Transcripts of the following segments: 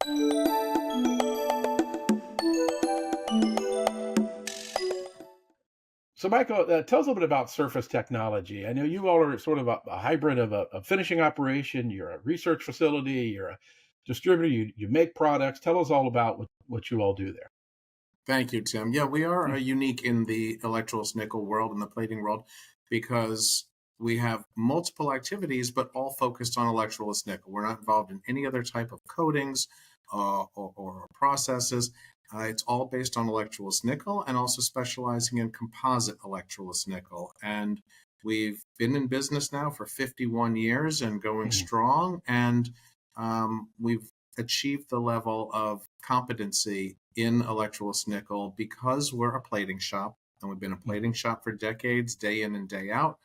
So, Michael, tell us a little bit about surface technology. I know you all are sort of a hybrid of a finishing operation. You're a research facility. You're a distributor. You make products. Tell us all about what you all do there. Thank you, Tim. Yeah, we are unique in the electroless nickel world and the plating world because we have multiple activities, but all focused on electroless nickel. We're not involved in any other type of coatings or processes. It's all based on electroless nickel and also specializing in composite electroless nickel. And we've been in business now for 51 years and going Mhm. strong. And we've achieved the level of competency in electroless nickel because we're a plating shop, and we've been a Mhm. plating shop for decades, day in and day out,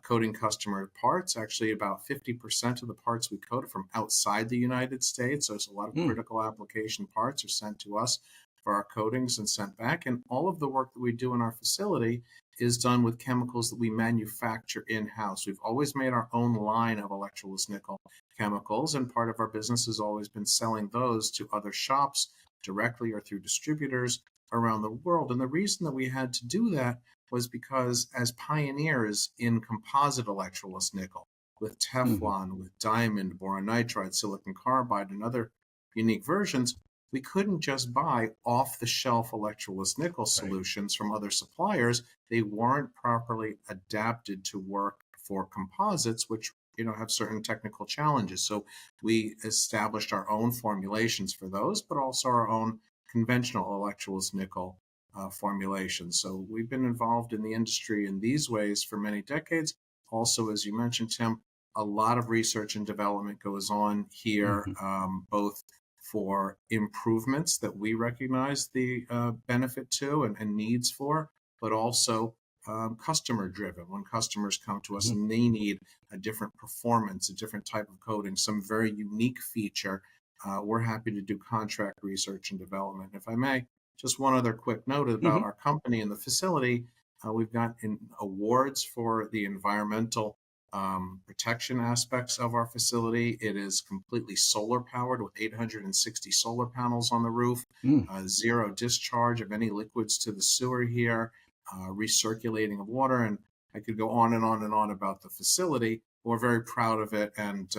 coating customer parts. Actually, about 50% of the parts we coat are from outside the United States. So there's a lot of Mm. critical application parts are sent to us for our coatings and sent back. And all of the work that we do in our facility is done with chemicals that we manufacture in-house. We've always made our own line of electroless nickel chemicals, and part of our business has always been selling those to other shops directly or through distributors around the world. And the reason that we had to do that was because as pioneers in composite electroless nickel, with Mhm. Teflon, with diamond, boron nitride, silicon carbide, and other unique versions, we couldn't just buy off-the-shelf electroless nickel Right. solutions from other suppliers. They weren't properly adapted to work for composites, which have certain technical challenges. So we established our own formulations for those, but also our own conventional electroless nickel formulations. So we've been involved in the industry in these ways for many decades. Also, as you mentioned, Tim, a lot of research and development goes on here, Mhm. both for improvements that we recognize the benefit to and needs for, but also customer driven. When customers come to us Mhm. and they need a different performance, a different type of coating, some very unique feature, we're happy to do contract research and development. If I may, just one other quick note about Mhm. our company and the facility. We've got awards for the environmental protection aspects of our facility. It is completely solar powered with 860 solar panels on the roof, Mm. zero discharge of any liquids to the sewer here, recirculating of water. And I could go on and on and on about the facility. We're very proud of it and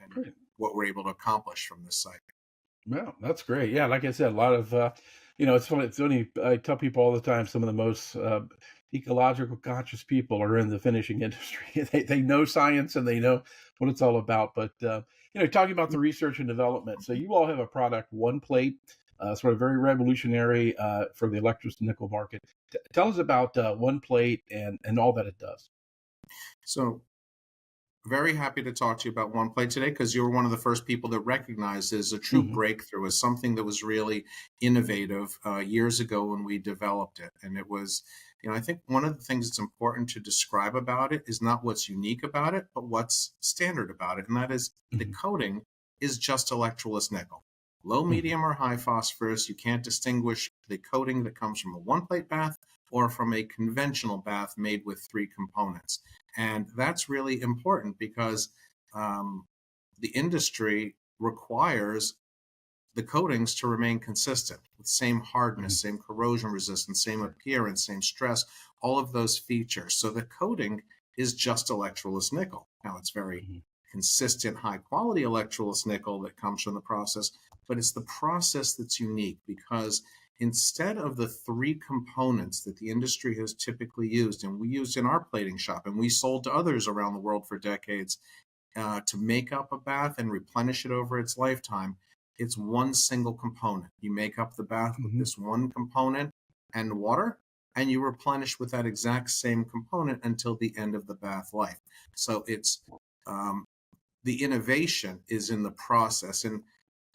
Great. what we're able to accomplish from this site. Well, that's great. Yeah, like I said, a lot of it's funny. It's only I tell people all the time. Some of the most ecological conscious people are in the finishing industry. They know science and they know what it's all about. But talking about the research and development. So you all have a product, One Plate, sort of very revolutionary for the electrous nickel market. Tell us about One Plate and all that it does. So very happy to talk to you about One Plate today because you were one of the first people that recognized it as a true Hmm. breakthrough, as something that was really innovative years ago when we developed it. And it was, I think one of the things that's important to describe about it is not what's unique about it, but what's standard about it. And that is the Hmm. coating is just electroless nickel. Low, Hmm. medium, or high phosphorus. You can't distinguish the coating that comes from a one plate bath or from a conventional bath made with three components. And that's really important because um, the industry requires the coatings to remain consistent with same hardness, same corrosion resistance, same Right. appearance, same stress, all of those features. So the coating is just electroless nickel. Now it's very Hmm. consistent, high quality electroless nickel that comes from the process, but it's the process that's unique because instead of the three components that the industry has typically used, and we used in our plating shop, and we sold to others around the world for decades, to make up a bath and replenish it over its lifetime, it's one single component. You make up the bath with Hmm. this one component and water, and you replenish with that exact same component until the end of the bath life. So it's um, the innovation is in the process, and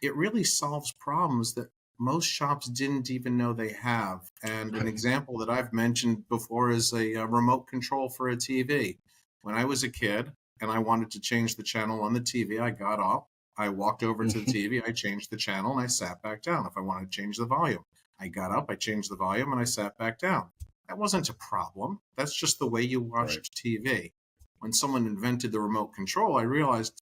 it really solves problems that most shops didn't even know they have. And an Right. example that I've mentioned before is a remote control for a TV. When I was a kid and I wanted to change the channel on the TV, I got up, I walked over to the Mhm. TV, I changed the channel, and I sat back down. If I wanted to change the volume, I got up, I changed the volume, and I sat back down. That wasn't a problem. That's just the way you Right. watched TV. When someone invented the remote control, I realized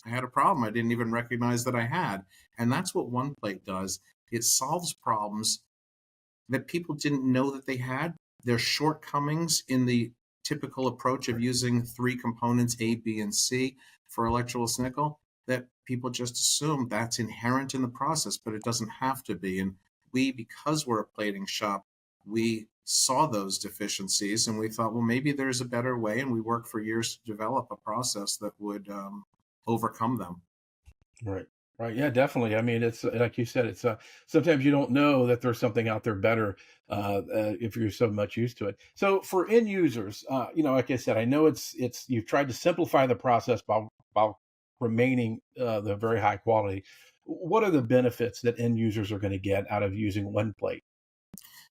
I had a problem I didn't even recognize that I had. And that's what one plate does. It solves problems that people didn't know that they had. There's shortcomings in the typical approach of Right. using three components, A, B, and C, for electroless nickel, that people just assume that's inherent in the process, but it doesn't have to be. And we, because we're a plating shop, we saw those deficiencies and we thought, well, maybe there's a better way. And we worked for years to develop a process that would overcome them. Right. Right. Yeah, definitely. I mean, it's like you said, it's sometimes you don't know that there's something out there better if you're so much used to it. So for end users, like I said, I know it's you've tried to simplify the process while remaining the very high quality. What are the benefits that end users are going to get out of using one plate?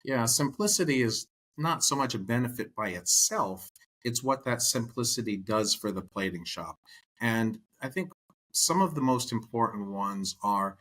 Yeah, simplicity is not so much a benefit by itself, it's what that simplicity does for the plating shop. And I think some of the most important ones are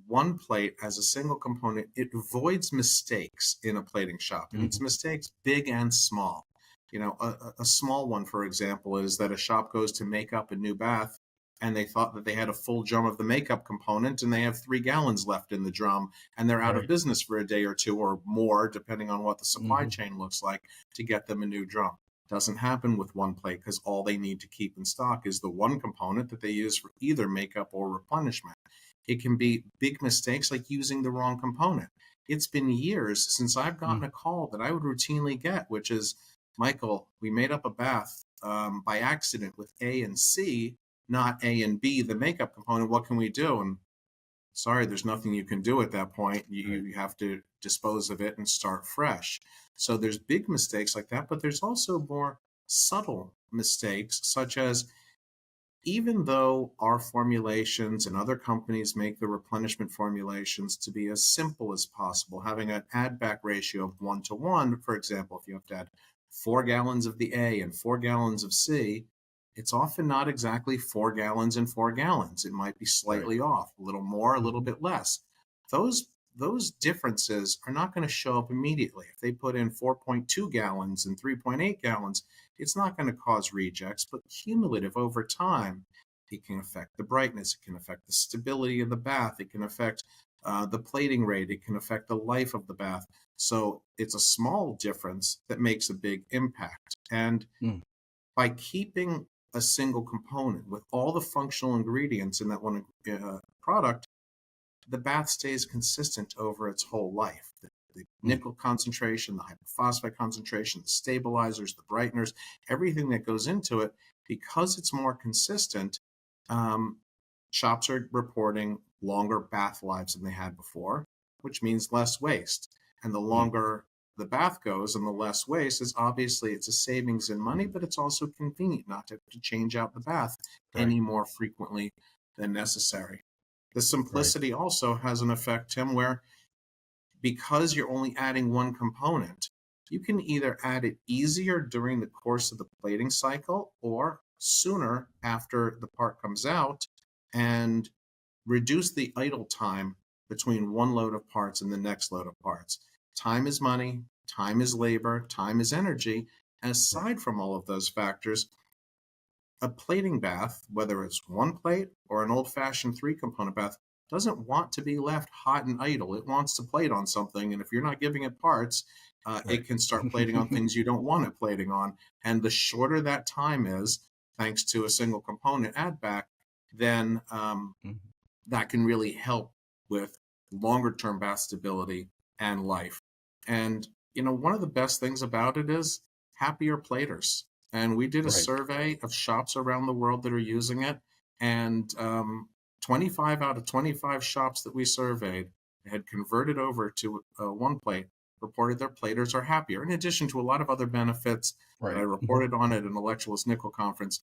one plate as a single component. It avoids mistakes in a plating shop, and it's Hmm. mistakes big and small. A small one, for example, is that a shop goes to make up a new bath and they thought that they had a full drum of the makeup component and they have 3 gallons left in the drum and they're out of Right. business for a day or two or more, depending on what the supply Hmm. chain looks like, to get them a new drum. Doesn't happen with one plate because all they need to keep in stock is the one component that they use for either makeup or replenishment. It can be big mistakes like using the wrong component. It's been years since I've gotten a call that I would routinely get, which is, Michael, we made up a bath by accident with A and C, not A and B, the makeup component. What can we do? And sorry, there's nothing you can do at that point. Right. You have to dispose of it and start fresh. So there's big mistakes like that, but there's also more subtle mistakes, such as, even though our formulations and other companies make the replenishment formulations to be as simple as possible, having an add back ratio of 1 to 1, for example, if you have to add 4 gallons of the A and 4 gallons of C, it's often not exactly 4 gallons and 4 gallons. It might be Right. slightly off, a little more, a little Hmm. bit less. Those those differences are not going to show up immediately. If they put in 4.2 gallons and 3.8 gallons, it's not going to cause rejects, but cumulative over time, it can affect the brightness, it can affect the stability of the bath, it can affect the plating rate, it can affect the life of the bath. So it's a small difference that makes a big impact. And Mm. by keeping a single component with all the functional ingredients in that one product, the bath stays consistent over its whole life. The Mm. nickel concentration, the hypophosphate concentration, the stabilizers, the brighteners, everything that goes into it, because it's more consistent, um, shops are reporting longer bath lives than they had before, which means less waste. And the Mm. longer the bath goes and the less waste is, obviously, it's a savings in money, but it's also convenient not to have to change out the bath Right. any more frequently than necessary. The Right. simplicity also has an effect, Tim, where because you're only adding one component, you can either add it easier during the course of the plating cycle or sooner after the part comes out and reduce the idle time between one load of parts and the next load of parts. Time is money, time is labor, time is energy. And Right. aside from all of those factors, a plating bath, whether it's one plate or an old fashioned 3 component bath, doesn't want to be left hot and idle. It wants to plate on something. And if you're not giving it parts, Right. it can start plating on things you don't want it plating on. And the shorter that time is, thanks to a single component add back, then Mhm. that can really help with longer term bath stability and life. And, one of the best things about it is happier platers. And we did a Right. survey of shops around the world that are using it. And 25 out of 25 shops that we surveyed had converted over to one plate, reported their platers are happier, in addition to a lot of other benefits that I Right. Mhm. reported on at an Electroless Nickel conference.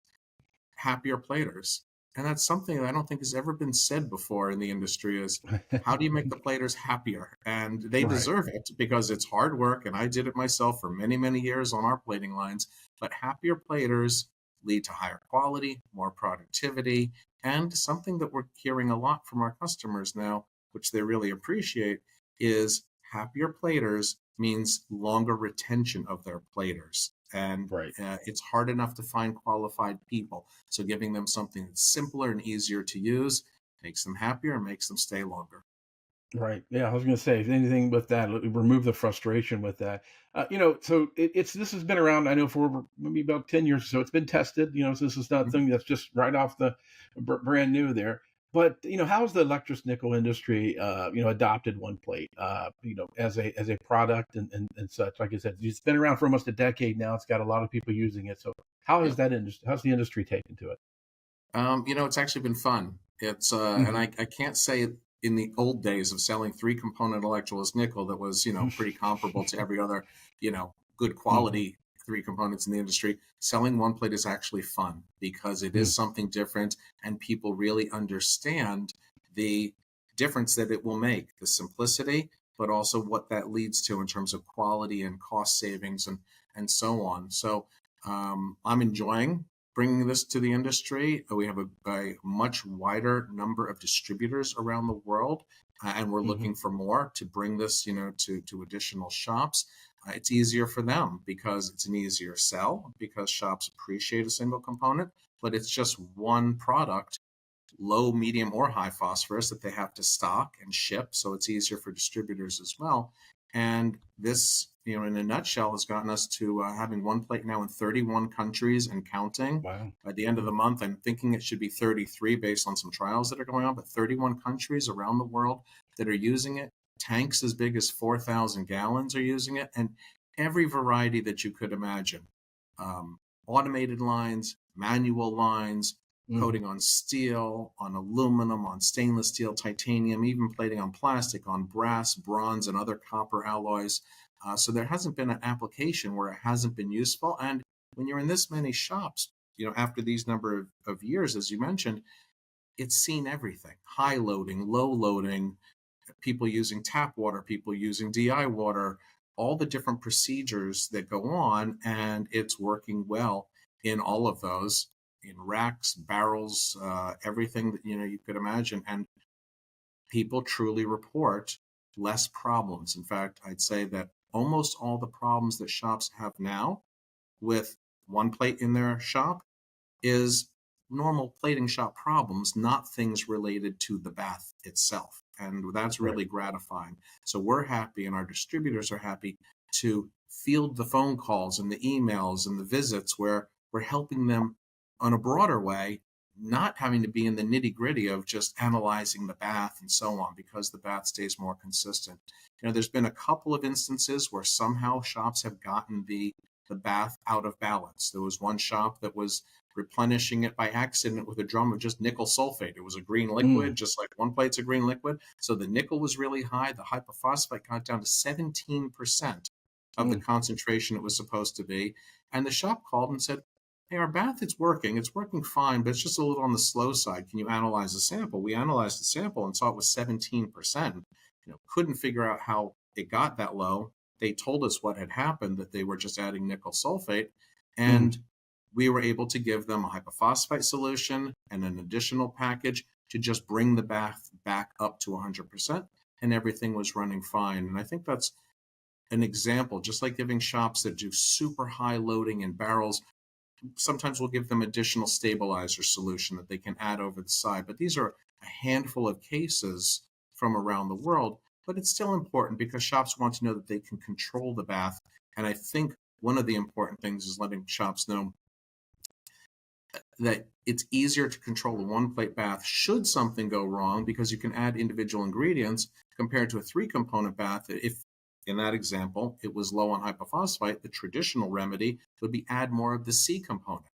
Happier platers. And that's something that I don't think has ever been said before in the industry, is how do you make the platers happier? And they Right. deserve it because it's hard work. And I did it myself for many, many years on our plating lines. But happier platers lead to higher quality, more productivity, and something that we're hearing a lot from our customers now, which they really appreciate, is happier platers means longer retention of their platers. And Right. it's hard enough to find qualified people. So giving them something that's simpler and easier to use makes them happier and makes them stay longer. Right. Yeah, I was going to say, if anything with that, remove the frustration with that. You know, so it's this has been around. I know for maybe about 10 years or so. It's been tested. You know, so this is not Mhm. something that's just right off the brand new there. But you know, how's the electric nickel industry, you know, adopted one plate, you know, as a product and such? Like I said, it's been around for almost a decade now. It's got a lot of people using it. So how has Yep. that industry? How's the industry taken to it? It's actually been fun. And Hmm. I can't say in the old days of selling three component electroless nickel that was, pretty comparable to every other, good Hmm. quality three components in the industry. Selling one plate is actually fun because it is something different and people really understand the difference that it will make, the simplicity, but also what that leads to in terms of quality and cost savings and so on. So I'm enjoying bringing this to the industry. We have a much wider number of distributors around the world, and we're Hmm. looking for more to bring this, to additional shops. It's easier for them because it's an easier sell because shops appreciate a single component, but it's just one product, low, medium, or high phosphorus that they have to stock and ship. So it's easier for distributors as well. And this, in a nutshell, has gotten us to having one plate now in 31 countries and counting. Wow. By the end of the month, I'm thinking it should be 33 based on some trials that are going on, but 31 countries around the world that are using it. Tanks as big as 4,000 gallons are using it, and every variety that you could imagine. Um, Automated lines, manual lines, Hmm. coating on steel, on aluminum, on stainless steel, titanium, even plating on plastic, on brass, bronze, and other copper alloys. So there hasn't been an application where it hasn't been useful. And when you're in this many shops, after these number of years, as you mentioned, it's seen everything: high loading, low loading, people using tap water, people using DI water, all the different procedures that go on, and it's working well in all of those, in racks, barrels, everything that you could imagine, and people truly report less problems. In fact, I'd say that almost all the problems that shops have now with one plate in their shop is normal plating shop problems, not things related to the bath itself. And that's Right. really gratifying. So we're happy, and our distributors are happy to field the phone calls and the emails and the visits where we're helping them on a broader way, not having to be in the nitty gritty of just analyzing the bath and so on, because the bath stays more consistent. There's been a couple of instances where somehow shops have gotten the bath out of balance. There was one shop that was replenishing it by accident with a drum of just nickel sulfate. It was a green liquid, Mm. just like one plate's a green liquid. So the nickel was really high. The hypophosphite got down to 17% of the Mm. concentration it was supposed to be. And the shop called and said, "Hey, our bath, it's working. It's working fine, but it's just a little on the slow side. Can you analyze the sample?" We analyzed the sample and saw it was 17%. Couldn't figure out how it got that low. They told us what had happened, that they were just adding nickel sulfate. Mm. And we were able to give them a hypophosphite solution and an additional package to just bring the bath back up to 100%, and everything was running fine. And I think that's an example, just like giving shops that do super high loading in barrels, sometimes we'll give them additional stabilizer solution that they can add over the side. But these are a handful of cases from around the world, but it's still important because shops want to know that they can control the bath. And I think one of the important things is letting shops know that it's easier to control a one plate bath should something go wrong, because you can add individual ingredients compared to a three component bath. If in that example it was low on hypophosphite, the traditional remedy would be add more of the C component.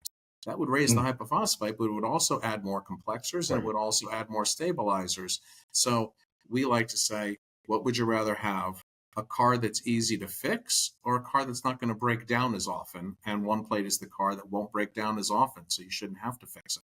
That would raise the Mm. hypophosphite, but it would also add more complexers and it Right. would also add more stabilizers. So we like to say, what would you rather have? A car that's easy to fix, or a car that's not going to break down as often? And one plate is the car that won't break down as often, so you shouldn't have to fix it.